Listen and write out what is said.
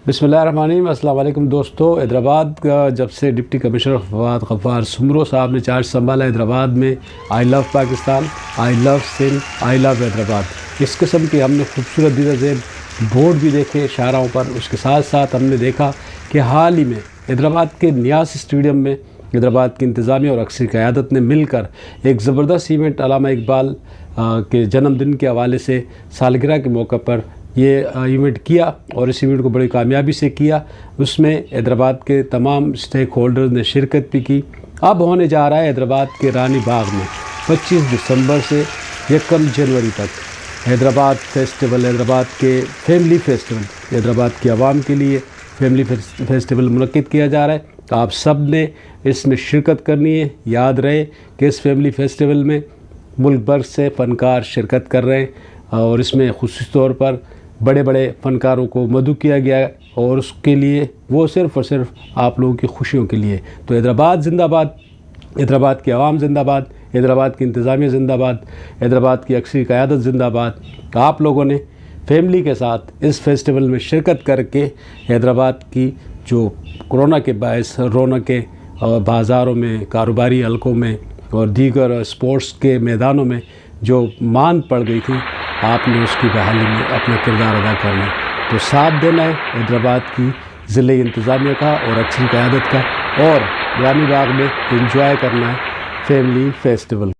बिस्मिल्लाहिर्रहमानिर्रहीम। अस्सलाम वालेकुम दोस्तों। हैदराबाद का जब से डिप्टी कमिश्नर फवाद गफ्फार सुमरो साहब ने चार्ज संभाला हैदराबाद में, I love Pakistan, I love Sindh, I love Hyderabad, इस किस्म के हमने खूबसूरत दीदा ज़ेब बोर्ड भी देखे शाहराहों पर। उसके साथ साथ हमने देखा कि हाल ही में हैदराबाद के नियाज स्टेडियम में हैदराबाद की इंतज़ामिया और अक्सर क़यादत ने मिलकर एक ज़बरदस्त इवेंट अल्लामा इकबाल के जन्मदिन के हवाले से सालगिरह के मौके पर ये इवेंट किया और इस इवेंट को बड़ी कामयाबी से किया। उसमें हैदराबाद के तमाम स्टेक होल्डर्स ने शिरकत भी की। अब होने जा रहा है हैदराबाद के रानी बाग में 25 दिसंबर से 1 जनवरी तक हैदराबाद फेस्टिवल, हैदराबाद के फैमिली फेस्टिवल, हैदराबाद की आवाम के लिए फैमिली फेस्टिवल मुनक्किद किया जा रहा है। तो आप सब ने इसमें शिरकत करनी है। याद रहे कि इस फैमिली फेस्टिवल में मुल्क भर से फ़नकार शिरकत कर रहे हैं और इसमें ख़ुसूसी तौर पर बड़े बड़े फ़नकारों को मदऊ किया गया है और उसके लिए वो सिर्फ़ और सिर्फ आप लोगों की खुशियों के लिए। तो हैदराबाद ज़िंदाबाद, हैदराबाद की आवाम ज़िंदाबाद, हैदराबाद की इंतज़ामिया ज़िंदाबाद, हैदराबाद की अक्सरी क़यादत ज़िंदाबाद। आप लोगों ने फैमिली के साथ इस फेस्टिवल में शिरकत करके हैदराबाद की जो कोरोना के बायस रौनकें और बाज़ारों में, कारोबारी हलकों में और दीगर स्पोर्ट्स के मैदानों में जो मान पड़ गई थी, आपने उसकी बहाली में अपना किरदार अदा करना है। तो साथ देना है हैदराबाद की ज़िले इंतज़ामिया का और अक्सरी क़यादत का, और रानी बाग में एंजॉय करना है फैमिली फेस्टिवल।